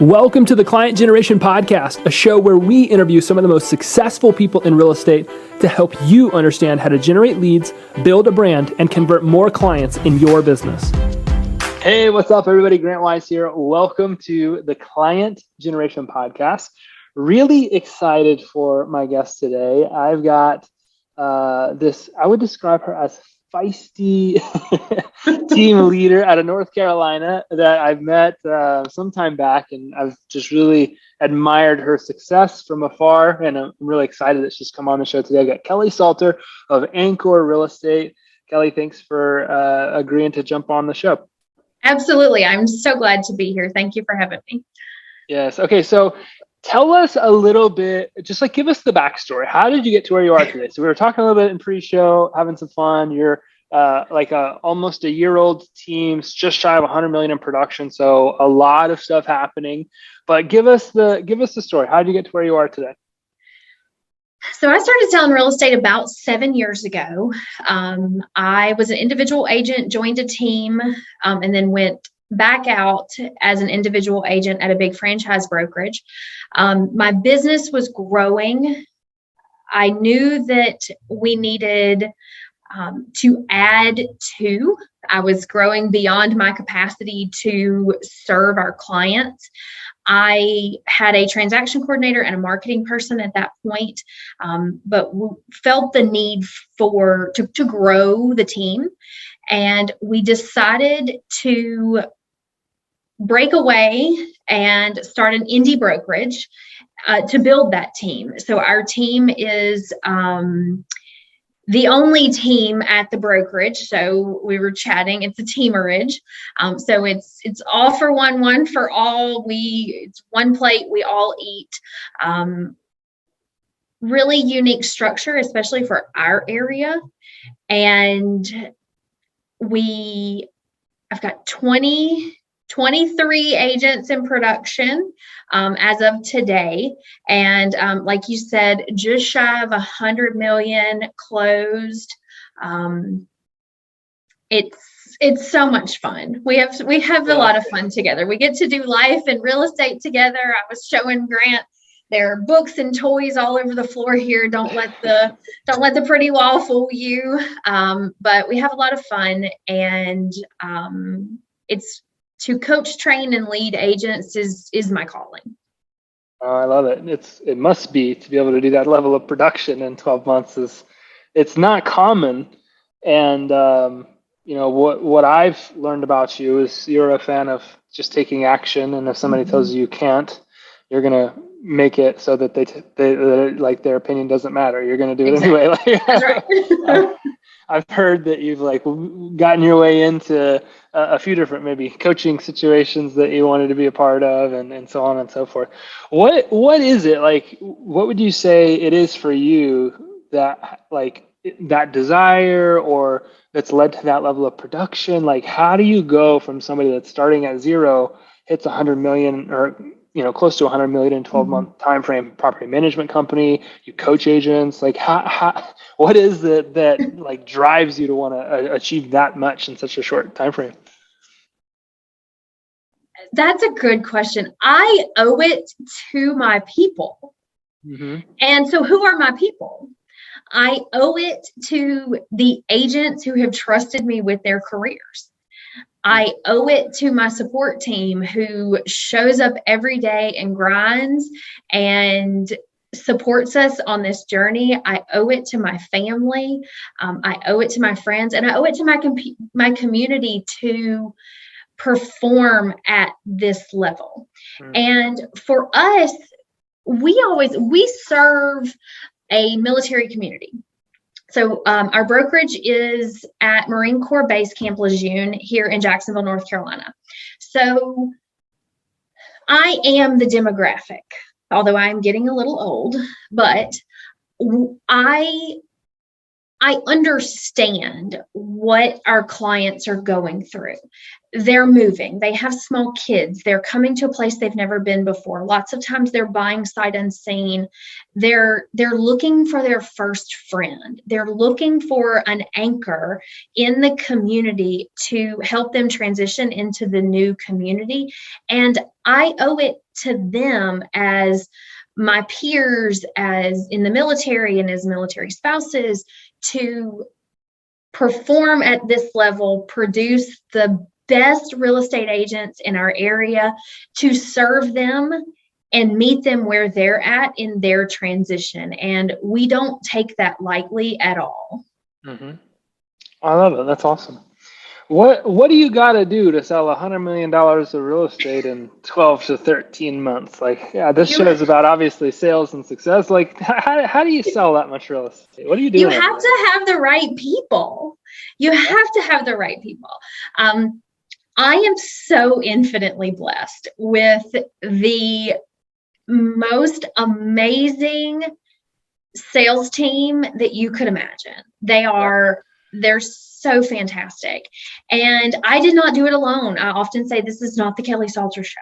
Welcome to the Client Generation Podcast, a show where we interview some of the most successful people in real estate to help you understand how to generate leads, build a brand, and convert more clients in your business. Hey, what's up, everybody? Grant Wise here. Welcome to the Client Generation Podcast. Really excited for my guest today. I've got this, I would describe her as feisty team leader out of North Carolina that I've met some time back, and I've just really admired her success from afar, and I'm really excited that she's come on the show today. I've got Kelli Salter of Anchor Real Estate. Kelli, thanks for agreeing to jump on the show. Absolutely. I'm so glad to be here. Thank you for having me. Yes. Okay. So tell us a little bit, just like give us the backstory. How did you get to where you are today? So we were talking a little bit in pre-show, having some fun. You're almost a year-old team, just shy of 100 million in production. So a lot of stuff happening. But give us the story. How did you get to where you are today? So I started selling real estate about 7 years ago. I was an individual agent, joined a team, and then went back out as an individual agent at a big franchise brokerage. My business was growing. I knew that we needed to add to. I was growing beyond my capacity to serve our clients. I had a transaction coordinator and a marketing person at that point, but felt the need to grow the team. And we decided to break away and start an indie brokerage to build that team. So our team is the only team at the brokerage. So we were chatting, it's a teamerage. So it's all for one for all. It's one plate, we all eat. Really unique structure, especially for our area. And I've got 23 agents in production as of today. And like you said, just shy of 100 million closed. It's so much fun. We have a lot of fun together. We get to do life and real estate together. I was showing Grant, there are books and toys all over the floor here. Don't let the pretty wall fool you. But we have a lot of fun, and it's to coach, train, and lead agents is my calling. Oh, I love it. It must be to be able to do that level of production in 12 months it's not common. And what I've learned about you is you're a fan of just taking action. And if somebody tells you can't, you're gonna make it so that they like their opinion doesn't matter. You're gonna do it anyway. That's right. I've heard that you've gotten your way into a few different maybe coaching situations that you wanted to be a part of, and so on and so forth. What is it like? What would you say it is for you that that desire or that's led to that level of production? Like, how do you go from somebody that's starting at zero, hits 100 million or close to 100 million in 12-month time frame, property management company, you coach agents, what is it that drives you to want to achieve that much in such a short time frame? That's a good question. I owe it to my people. Mm-hmm. And so who are my people? I owe it to the agents who have trusted me with their careers. I owe it to my support team who shows up every day and grinds and supports us on this journey. I owe it to my family. I owe it to my friends, and I owe it to my community to perform at this level. And for us, we serve a military community. So our brokerage is at Marine Corps Base Camp Lejeune here in Jacksonville, North Carolina. So I am the demographic, although I'm getting a little old, but I I understand what our clients are going through. They're moving, they have small kids, they're coming to a place they've never been before. Lots of times they're buying sight unseen. They're looking for their first friend. They're looking for an anchor in the community to help them transition into the new community. And I owe it to them, as my peers, as in the military and as military spouses, to perform at this level, produce the best real estate agents in our area, to serve them and meet them where they're at in their transition. And we don't take that lightly at all. Mm-hmm. I love it. That's awesome. What do you got to do to sell $100 million of real estate in 12 to 13 months? Like, yeah, this show is about obviously sales and success. Like, how do you sell that much real estate? What do you do? You have to have the right people. You have to have the right people. I am so infinitely blessed with the most amazing sales team that you could imagine. They're so fantastic. And I did not do it alone. I often say this is not the Kelli Salter show.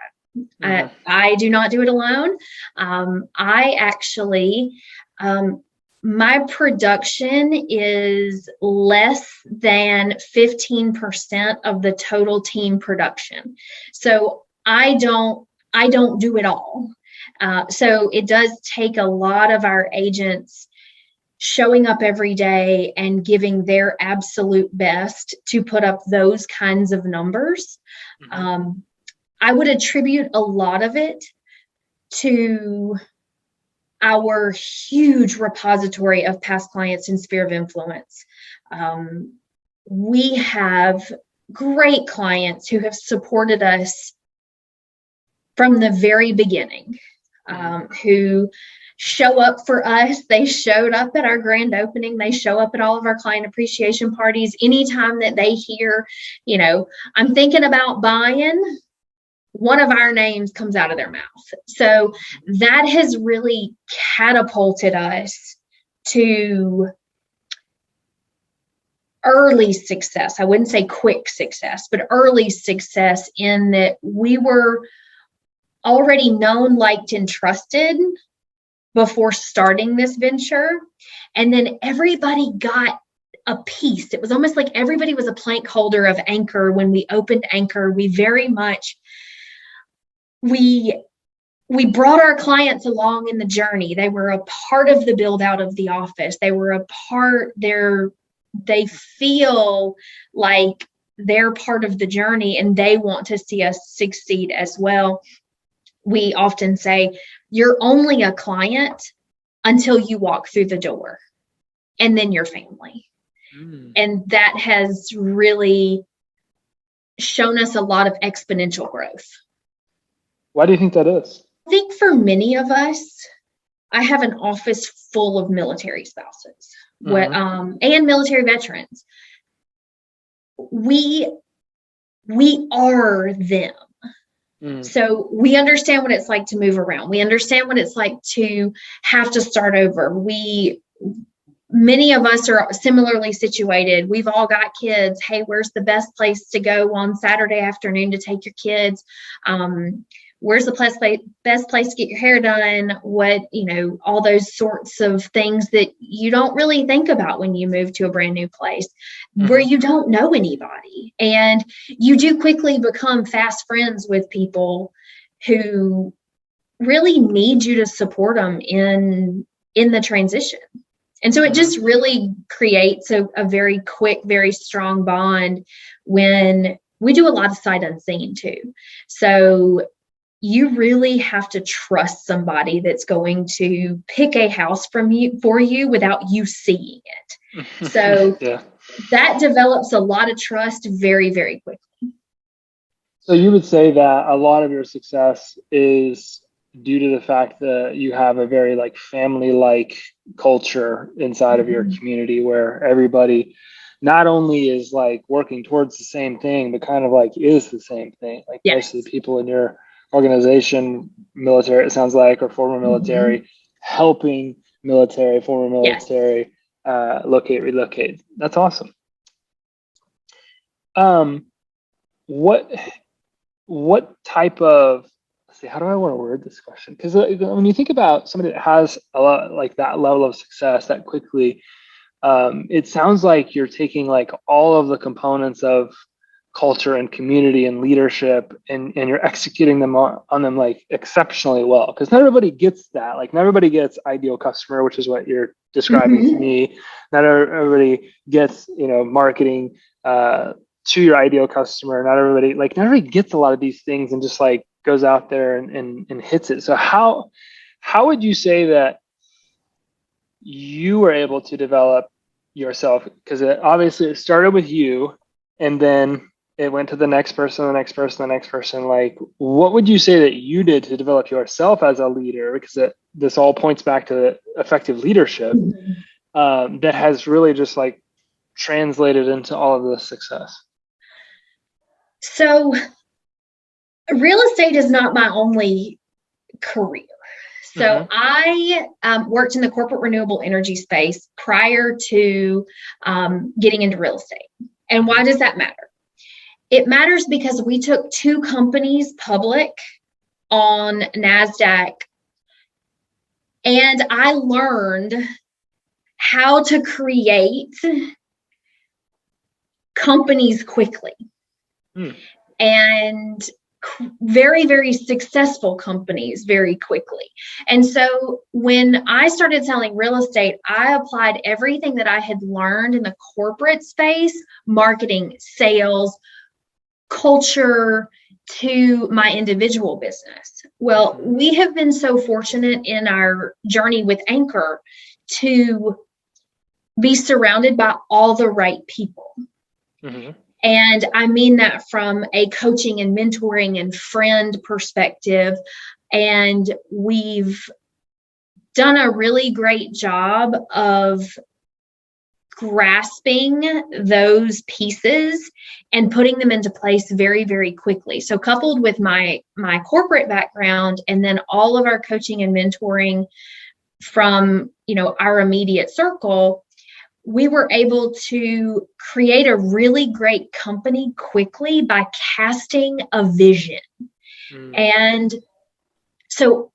Mm-hmm. I do not do it alone. I actually, my production is less than 15% of the total team production. So I don't do it all. So it does take a lot of our agents showing up every day and giving their absolute best to put up those kinds of numbers. Mm-hmm. I would attribute a lot of it to our huge repository of past clients and sphere of influence. We have great clients who have supported us from the very beginning, who show up for us. They showed up at our grand opening. They show up at all of our client appreciation parties. Anytime that they hear, I'm thinking about buying, one of our names comes out of their mouth. So that has really catapulted us to early success. I wouldn't say quick success, but early success, in that we were already known, liked, and trusted before starting this venture. And then everybody got a piece. It was almost like everybody was a plank holder of Anchor. When we opened Anchor, we very much, we brought our clients along in the journey. They were a part of the build out of the office. They were a part there. They feel like they're part of the journey and they want to see us succeed as well. We often say, you're only a client until you walk through the door, and then your family. And that has really shown us a lot of exponential growth. Why do you think that is? I think for many of us, I have an office full of military spouses, and military veterans. We are them. So we understand what it's like to move around. We understand what it's like to have to start over. Many of us are similarly situated. We've all got kids. Hey, where's the best place to go on Saturday afternoon to take your kids? Where's the best place to get your hair done? All those sorts of things that you don't really think about when you move to a brand new place where you don't know anybody. And you do quickly become fast friends with people who really need you to support them in the transition. And so it just really creates a very quick, very strong bond when we do a lot of sight unseen too. So you really have to trust somebody that's going to pick a house for you without you seeing it. So that develops a lot of trust very, very quickly. So you would say that a lot of your success is due to the fact that you have a very family-like culture inside of your community, where everybody not only is working towards the same thing, but kind of is the same thing. Most of the people in your organization, military, it sounds like, or former military, helping military, former military. locate, relocate. That's awesome. What type of, let's see, how do I want to word this question? Because when you think about somebody that has a lot like that level of success that quickly, it sounds like you're taking like all of the components of culture and community and leadership, and you're executing them on them like exceptionally well. Because not everybody gets that. Like not everybody gets ideal customer, which is what you're describing to me. Not everybody gets, marketing to your ideal customer. Not everybody gets a lot of these things and just like goes out there and hits it. So how would you say that you were able to develop yourself? Because obviously it started with you, and then it went to the next person, the next person, the next person. Like, what would you say that you did to develop yourself as a leader? Because this all points back to effective leadership that has really just like translated into all of this success. So real estate is not my only career. So I worked in the corporate renewable energy space prior to getting into real estate. And why does that matter? It matters because we took 2 companies public on NASDAQ, and I learned how to create companies quickly. And very, very successful companies very quickly. And so when I started selling real estate, I applied everything that I had learned in the corporate space, marketing, sales, culture, to my individual business. Well, we have been so fortunate in our journey with Anchor to be surrounded by all the right people. And I mean that from a coaching and mentoring and friend perspective. And we've done a really great job of grasping those pieces and putting them into place very, very quickly. So coupled with my corporate background and then all of our coaching and mentoring from, our immediate circle, we were able to create a really great company quickly by casting a vision. And so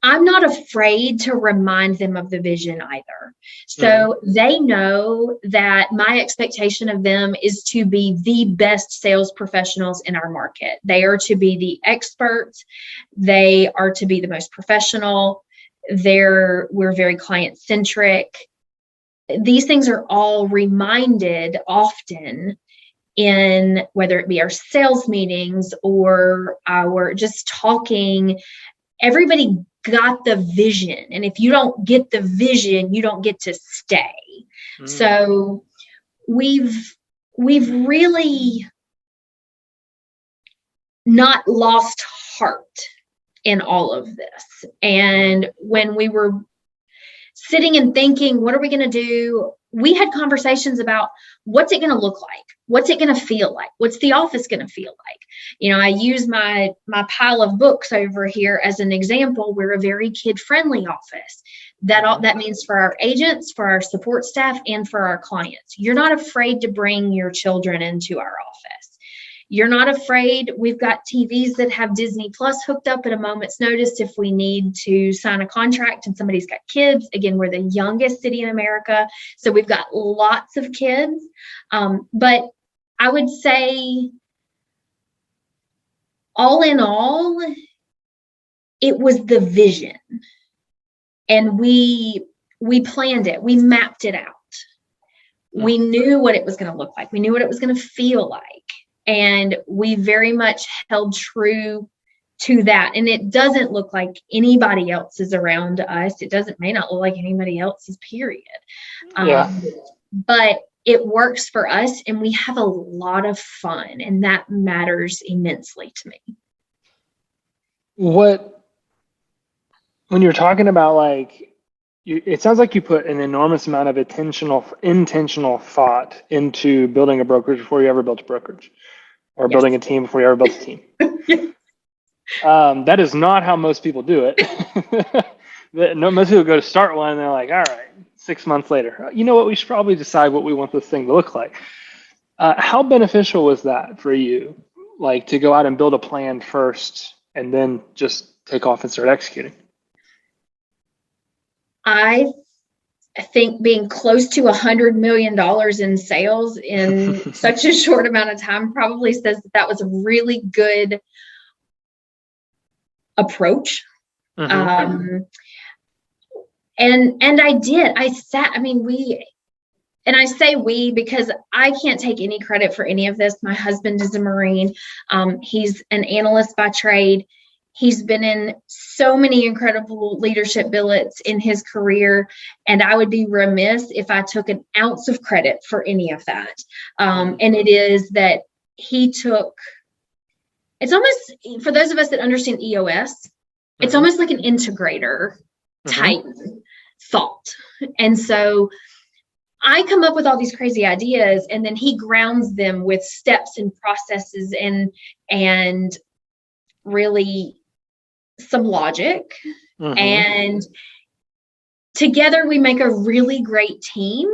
I'm not afraid to remind them of the vision either. So they know that my expectation of them is to be the best sales professionals in our market. They are to be the experts. They are to be the most professional. We're very client centric. These things are all reminded often in whether it be our sales meetings or our just talking. Everybody got the vision. And if you don't get the vision, you don't get to stay. So we've really not lost heart in all of this. And when we were sitting and thinking, what are we going to do? We had conversations about what's it going to look like? What's it going to feel like? What's the office going to feel like? I use my pile of books over here as an example. We're a very kid-friendly office. That means for our agents, for our support staff, and for our clients. You're not afraid to bring your children into our office. You're not afraid. We've got TVs that have Disney Plus hooked up at a moment's notice if we need to sign a contract and somebody's got kids. Again, we're the youngest city in America, so we've got lots of kids. But I would say, all in all, it was the vision. And we planned it. We mapped it out. We knew what it was going to look like. We knew what it was going to feel like. And we very much held true to that. And it doesn't look like anybody else's around us. May not look like anybody else's, period. But it works for us, and we have a lot of fun, and that matters immensely to me. When you're talking about it sounds like you put an enormous amount of intentional thought into building a brokerage before you ever built a brokerage, or building a team before you ever built a team. That is not how most people do it. Most people go to start one and they're like, all right, 6 months later, you know what, we should probably decide what we want this thing to look like. How beneficial was that for you? Like to go out and build a plan first and then just take off and start executing? I think being close to $100 million in sales in such a short amount of time probably says that was a really good approach. And I say we because I can't take any credit for any of this. My husband is a Marine. He's an analyst by trade. He's been in so many incredible leadership billets in his career, and I would be remiss if I took an ounce of credit for any of that. And it is that he took, it's almost, for those of us that understand EOS, it's almost like an integrator type thought. And so I come up with all these crazy ideas, and then he grounds them with steps and processes and really some logic. And together we make a really great team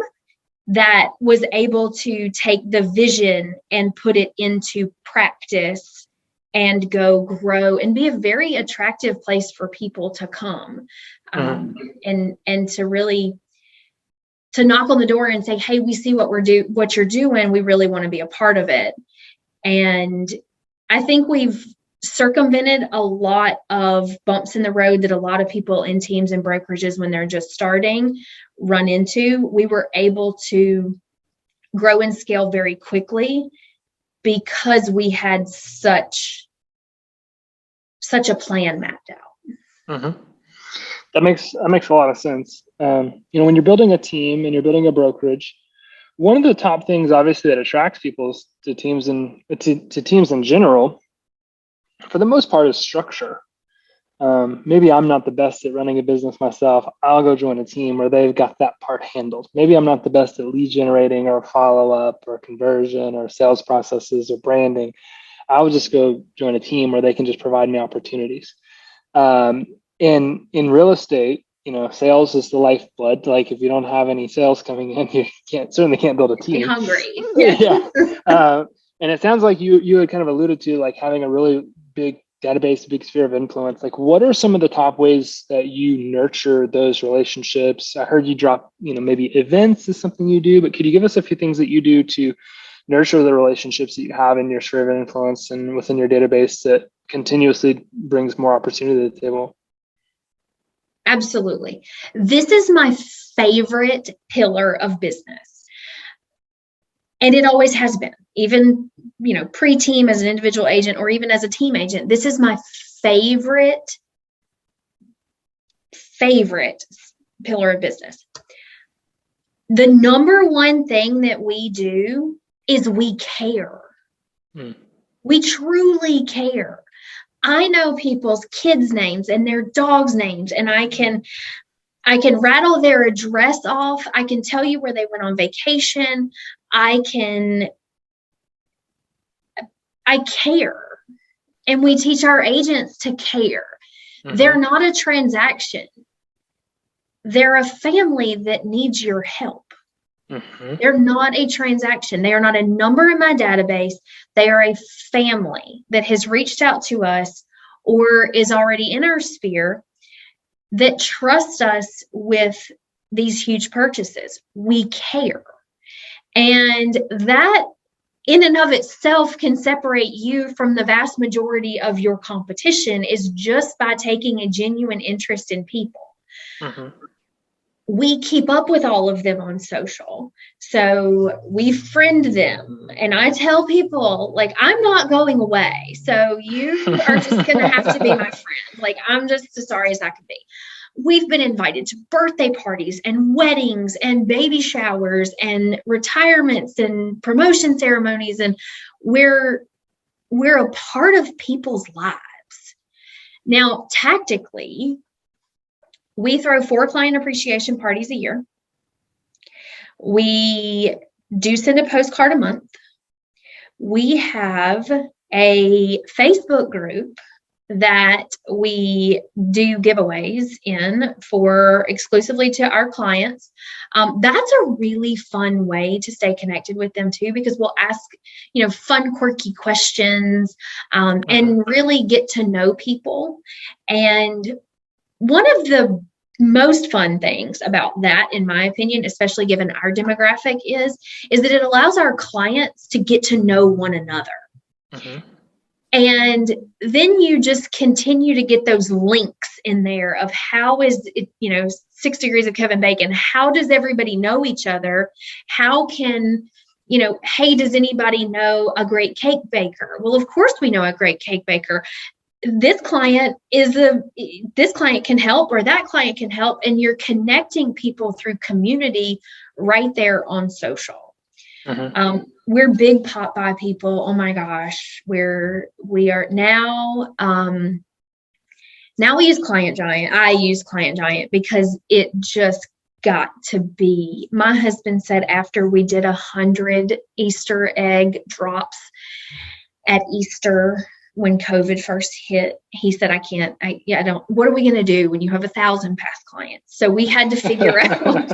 that was able to take the vision and put it into practice and go grow and be a very attractive place for people to come. And to really to knock on the door and say, hey, we see what you're doing. We really want to be a part of it. And I think we've circumvented a lot of bumps in the road that a lot of people in teams and brokerages, when they're just starting, run into. We were able to grow and scale very quickly because we had such a plan mapped out. That makes a lot of sense. When you're building a team and you're building a brokerage, one of the top things, obviously, that attracts people to teams and to teams in general, for the most part, is structure. Maybe I'm not the best at running a business myself. I'll go join a team where they've got that part handled. Maybe I'm not the best at lead generating or follow up or conversion or sales processes or branding. I'll just go join a team where they can just provide me opportunities. In real estate, sales is the lifeblood. Like if you don't have any sales coming in, you certainly can't build a team. Be hungry. Yeah. And it sounds like you had kind of alluded to like having a really big database, big sphere of influence. Like what are some of the top ways that you nurture those relationships? I heard you drop, maybe events is something you do, but could you give us a few things that you do to nurture the relationships that you have in your sphere of influence and within your database that continuously brings more opportunity to the table? Absolutely. This is my favorite pillar of business. And it always has been, even, pre-team as an individual agent or even as a team agent. This is my favorite pillar of business. The number one thing that we do is we care. We truly care. I know people's kids' names and their dogs' names, and I can rattle their address off. I can tell you where they went on vacation. I care. And we teach our agents to care. They're not a transaction. They're a family that needs your help. They're not a transaction. They are not a number in my database. They are a family that has reached out to us or is already in our sphere that trusts us with these huge purchases. We care. And that in and of itself can separate you from the vast majority of your competition, is just by taking a genuine interest in people. We keep up with all of them on social. So we friend them. And I tell people, like, I'm not going away. So you are just going to have to be my friend. Like, I'm just as sorry as I could be. We've been invited to birthday parties and weddings and baby showers and retirements and promotion ceremonies. And we're a part of people's lives. Now, tactically, we throw 4 client appreciation parties a year. We do send a postcard a month. We have a Facebook group that we do giveaways in for exclusively to our clients. That's a really fun way to stay connected with them too, because we'll ask, fun, quirky questions, and really get to know people. And one of the most fun things about that, in my opinion, especially given our demographic, is that it allows our clients to get to know one another. And then you just continue to get those links in there of how is it, 6 degrees of Kevin Bacon. How does everybody know each other? How can, hey, does anybody know a great cake baker? Well, of course we know a great cake baker. This client can help, or that client can help. And you're connecting people through community right there on social. We're big pop by people. Oh my gosh, we are now. Now we use Client Giant. I use Client Giant because it just got to be. My husband said after we did 100 Easter egg drops at Easter when COVID first hit, he said, I don't. What are we going to do when you have 1,000 past clients? So we had to figure out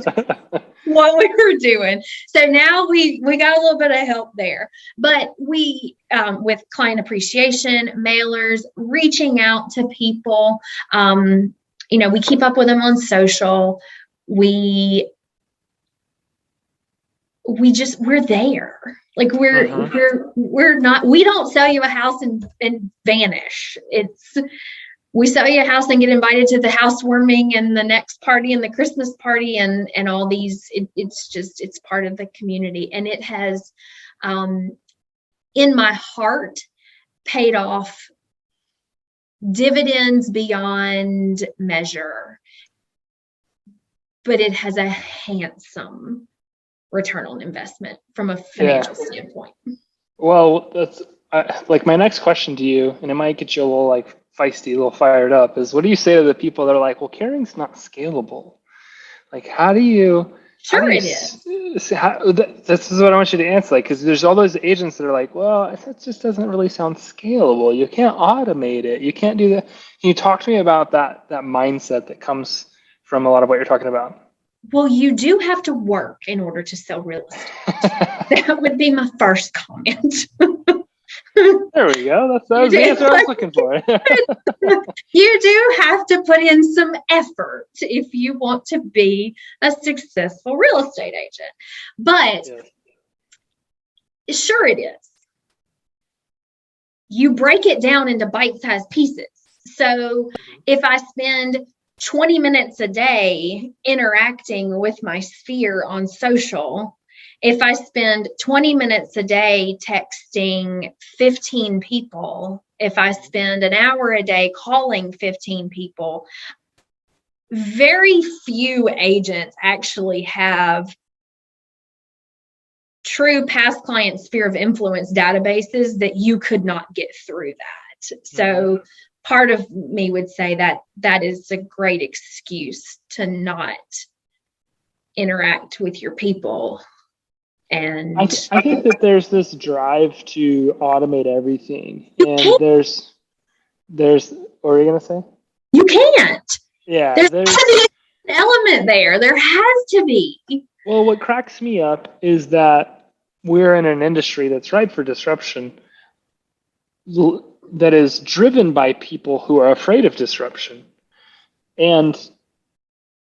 what we were doing. So now we got a little bit of help there, but we, with client appreciation, mailers, reaching out to people, we keep up with them on social. We're there. Like we don't sell you a house and vanish. We sell you a house and get invited to the housewarming and the next party and the Christmas party and all these. It's part of the community. And it has, in my heart, paid off dividends beyond measure. But it has a handsome return on investment from a financial standpoint. Well, that's like my next question to you, and it might get you a little like feisty, a little fired up, is what do you say to the people that are like, well, caring's not scalable? Like, how do you? Sure, it is. This is what I want you to answer, like, because there's all those agents that are like, well, that just doesn't really sound scalable. You can't automate it. You can't do that. Can you talk to me about that mindset that comes from a lot of what you're talking about? Well, you do have to work in order to sell real estate. That would be my first comment. There we go. That's the answer I was looking for. You do have to put in some effort if you want to be a successful real estate agent. But Sure it is. You break it down into bite-sized pieces. So if I spend 20 minutes a day interacting with my sphere on social, if I spend 20 minutes a day texting 15 people, if I spend an hour a day calling 15 people, very few agents actually have true past client sphere of influence databases that you could not get through that. So part of me would say that that is a great excuse to not interact with your people. And I think that there's this drive to automate everything, and there's what are you gonna say? You can't. Yeah, there's an element there. There has to be. Well, what cracks me up is that we're in an industry that's ripe for disruption, that is driven by people who are afraid of disruption. And,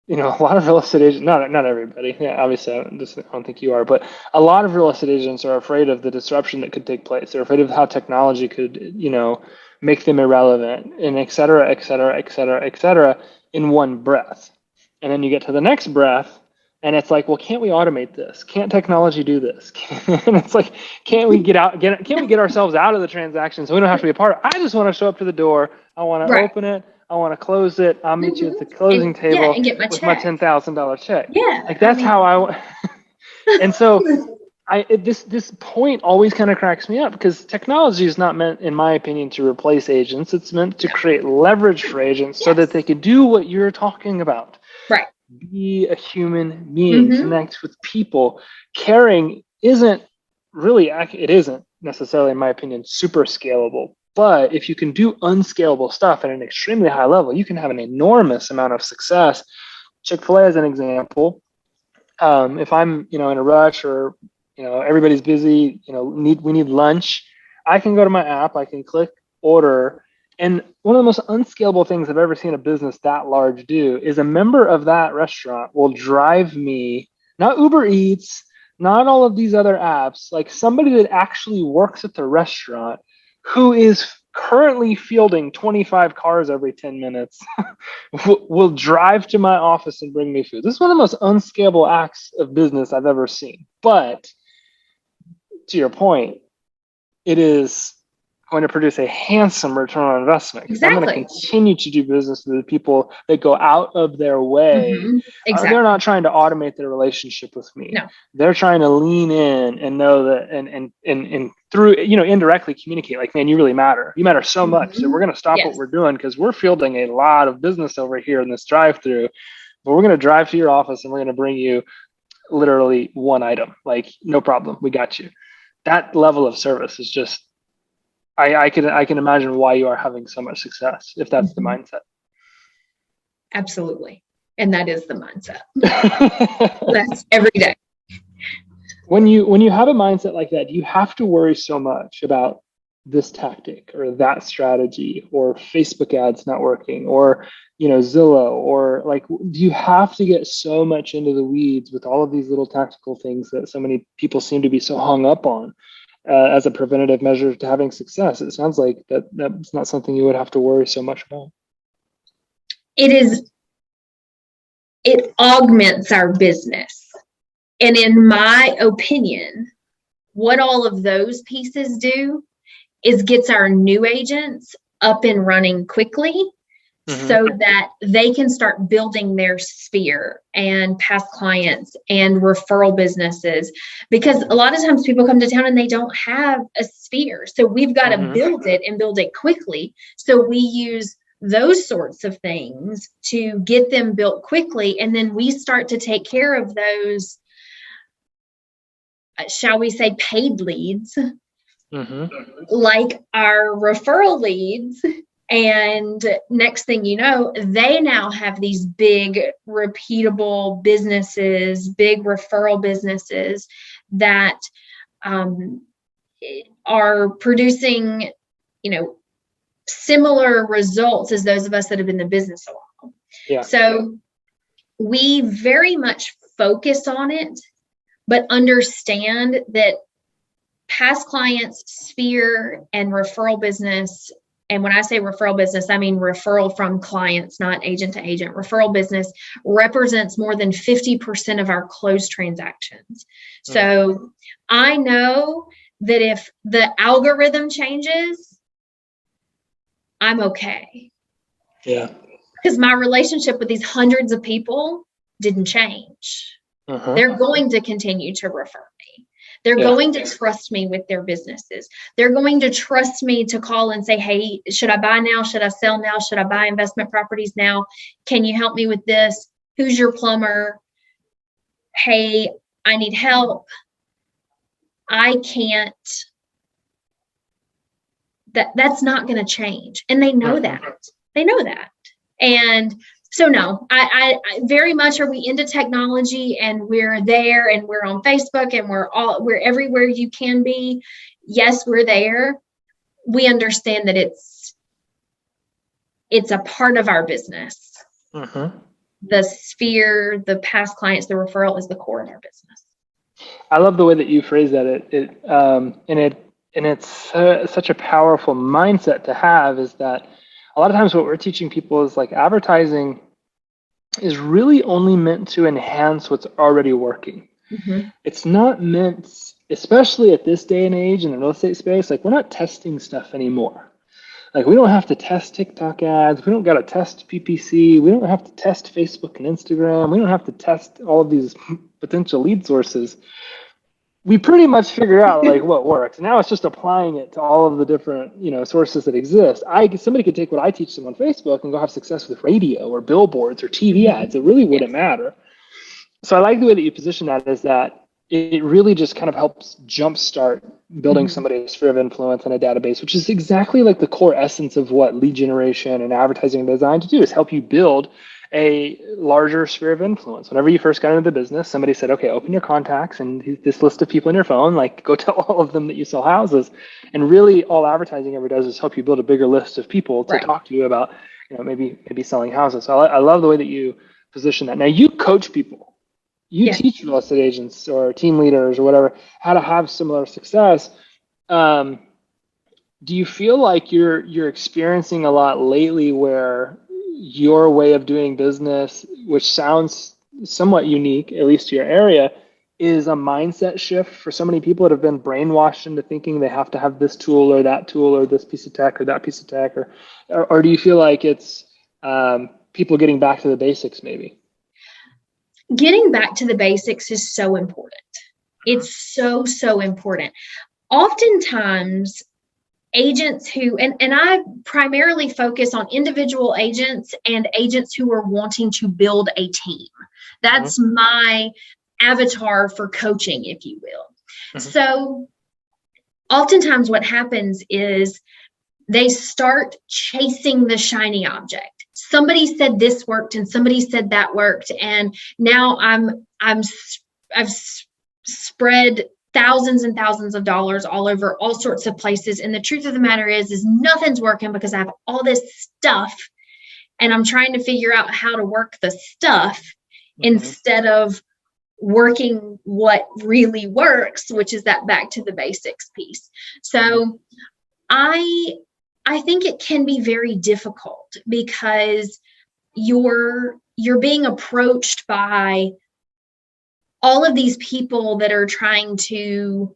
you know, a lot of real estate agents, not everybody, yeah, obviously I don't think you are, but a lot of real estate agents are afraid of the disruption that could take place. They're afraid of how technology could, you know, make them irrelevant, and et cetera, et cetera, et cetera, et cetera, in one breath. And then you get to the next breath, and it's like, well, can't we automate this? Can't technology do this? And it's like, can't we get ourselves out of the transaction so we don't have to be a part of it? I just want to show up to the door. I want to open it. I want to close it. I'll meet you at the closing table and get my with check. my $10,000 check. Yeah. Like that's how I. And so, this point always kind of cracks me up, because technology is not meant, in my opinion, to replace agents. It's meant to create leverage for agents so that they can do what you're talking about. Right. Be a human being, connect with people. Caring isn't necessarily, in my opinion, super scalable. But if you can do unscalable stuff at an extremely high level, you can have an enormous amount of success. Chick-fil-A as an example. If I'm, in a rush, or, everybody's busy, we need lunch, I can go to my app, I can click order. And one of the most unscalable things I've ever seen a business that large do is a member of that restaurant will drive me, not Uber Eats, not all of these other apps, like somebody that actually works at the restaurant who is currently fielding 25 cars every 10 minutes will drive to my office and bring me food. This is one of the most unscalable acts of business I've ever seen. But to your point, it is going to produce a handsome return on investment. Exactly. I'm going to continue to do business with the people that go out of their way. Exactly. They're not trying to automate their relationship with me. No. They're trying to lean in and know that, and through, indirectly communicate, like, man, you really matter. You matter so much. So we're going to stop what we're doing because we're fielding a lot of business over here in this drive-through. But we're going to drive to your office and we're going to bring you literally one item. Like, no problem. We got you. That level of service is just, I can imagine why you are having so much success if that's the mindset. Absolutely. And that is the mindset. That's every day. When you have a mindset like that, you have to worry so much about this tactic or that strategy or Facebook ads not working or, Zillow, or like, do you have to get so much into the weeds with all of these little tactical things that so many people seem to be so hung up on? As a preventative measure to having success? It sounds like that's not something you would have to worry so much about. It augments our business. And in my opinion, what all of those pieces do is gets our new agents up and running quickly so that they can start building their sphere and past clients and referral businesses. Because a lot of times people come to town and they don't have a sphere. So we've got to build it and build it quickly. So we use those sorts of things to get them built quickly. And then we start to take care of those, shall we say, paid leads, like our referral leads. And next thing you know, they now have these big repeatable businesses, big referral businesses that are producing, similar results as those of us that have been in the business a while. Yeah. So we very much focus on it, but understand that past clients, sphere, and referral business. And when I say referral business, I mean referral from clients, not agent to agent. Referral business represents more than 50% of our closed transactions. So I know that if the algorithm changes, I'm okay. Yeah. Because my relationship with these hundreds of people didn't change. They're going to continue to refer me. They're going to trust me with their businesses. They're going to trust me to call and say, hey, should I buy now? Should I sell now? Should I buy investment properties now? Can you help me with this? Who's your plumber? Hey, I need help. I can't. That's not going to change. And they know that. They know that. And so no, I very much are we into technology, and we're there, and we're on Facebook, and we're everywhere you can be. Yes, we're there. We understand that it's a part of our business. The sphere, the past clients, the referral is the core of our business. I love the way that you phrase that. It's such a powerful mindset to have, is that a lot of times what we're teaching people is like advertising is really only meant to enhance what's already working. It's not meant, especially at this day and age in the real estate space, like we're not testing stuff anymore. Like we don't have to test TikTok ads. We don't got to test PPC. We don't have to test Facebook and Instagram. We don't have to test all of these potential lead sources. We pretty much figure out like what works. Now it's just applying it to all of the different, sources that exist. Somebody could take what I teach them on Facebook and go have success with radio or billboards or TV ads. It really wouldn't matter. So I like the way that you position that, is that it really just kind of helps jumpstart building somebody's sphere of influence and a database, which is exactly like the core essence of what lead generation and advertising are designed to do, is help you build a larger sphere of influence. Whenever you first got into the business, somebody said, okay, open your contacts and this list of people in your phone, like go tell all of them that you sell houses. And really all advertising ever does is help you build a bigger list of people to talk to you about, maybe selling houses. So I love the way that you position that. Now you coach people. You teach real estate agents or team leaders or whatever how to have similar success. Do you feel like you're experiencing a lot lately where your way of doing business, which sounds somewhat unique, at least to your area, is a mindset shift for so many people that have been brainwashed into thinking they have to have this tool or that tool or this piece of tech or that piece of tech, or do you feel like it's people getting back to the basics maybe? Getting back to the basics is so important. It's so, so important. Oftentimes, agents who, and I primarily focus on individual agents and agents who are wanting to build a team. That's my avatar for coaching, if you will. So oftentimes what happens is they start chasing the shiny object. Somebody said this worked and somebody said that worked, and now I've spread thousands and thousands of dollars all over all sorts of places, and the truth of the matter is nothing's working because I have all this stuff and I'm trying to figure out how to work the stuff instead of working what really works, which is that back to the basics piece. So I think it can be very difficult because you're being approached by all of these people that are trying to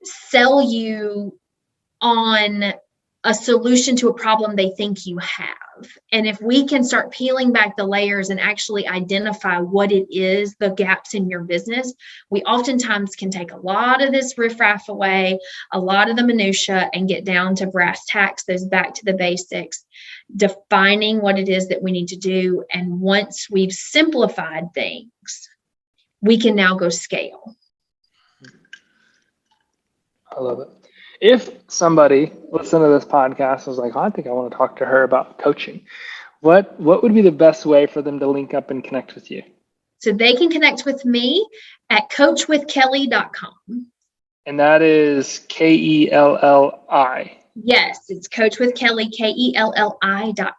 sell you on a solution to a problem they think you have. And if we can start peeling back the layers and actually identify what it is, the gaps in your business, we oftentimes can take a lot of this riffraff away, a lot of the minutia, and get down to brass tacks, those back to the basics, defining what it is that we need to do. And once we've simplified things, we can now go scale. I love it. If somebody listened to this podcast and was like, I think I want to talk to her about coaching, what would be the best way for them to link up and connect with you? So they can connect with me at coachwithkelli.com. And that is Kelli. Yes, it's coachwithkelli, Kelli.com.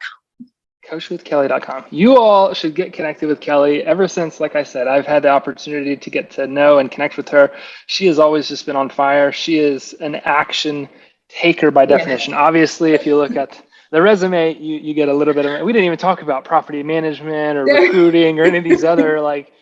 coachwithkelli.com. You all should get connected with Kelli. Ever since, like I said, I've had the opportunity to get to know and connect with her. She has always just been on fire. She is an action taker by definition. Obviously, if you look at the resume, you get a little bit of, we didn't even talk about property management or recruiting or any of these other like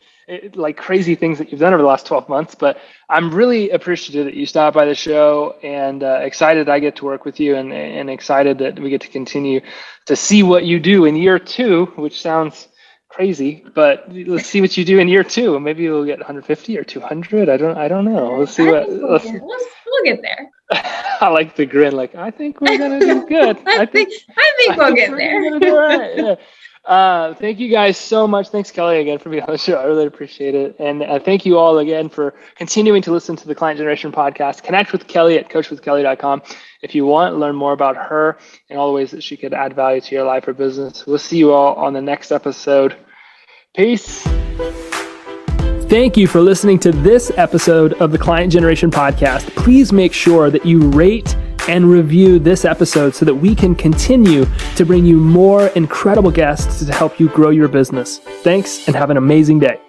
crazy things that you've done over the last 12 months. But I'm really appreciative that you stopped by the show, and excited I get to work with you, and excited that we get to continue to see what you do in year 2, which sounds crazy, but let's see what you do in year 2. Maybe we'll get 150 or 200. I don't know. Let's see We'll get there. I like the grin. Like, I think we're gonna do good. I think we'll get there. We're gonna do all right. Yeah. Thank you guys so much. Thanks, Kelli, again, for being on the show. I really appreciate it. And thank you all again for continuing to listen to the Client Generation Podcast. Connect with Kelli at coachwithkelli.com if you want to learn more about her and all the ways that she could add value to your life or business. We'll see you all on the next episode. Peace. Thank you for listening to this episode of the Client Generation Podcast. Please make sure that you rate and review this episode so that we can continue to bring you more incredible guests to help you grow your business. Thanks, and have an amazing day.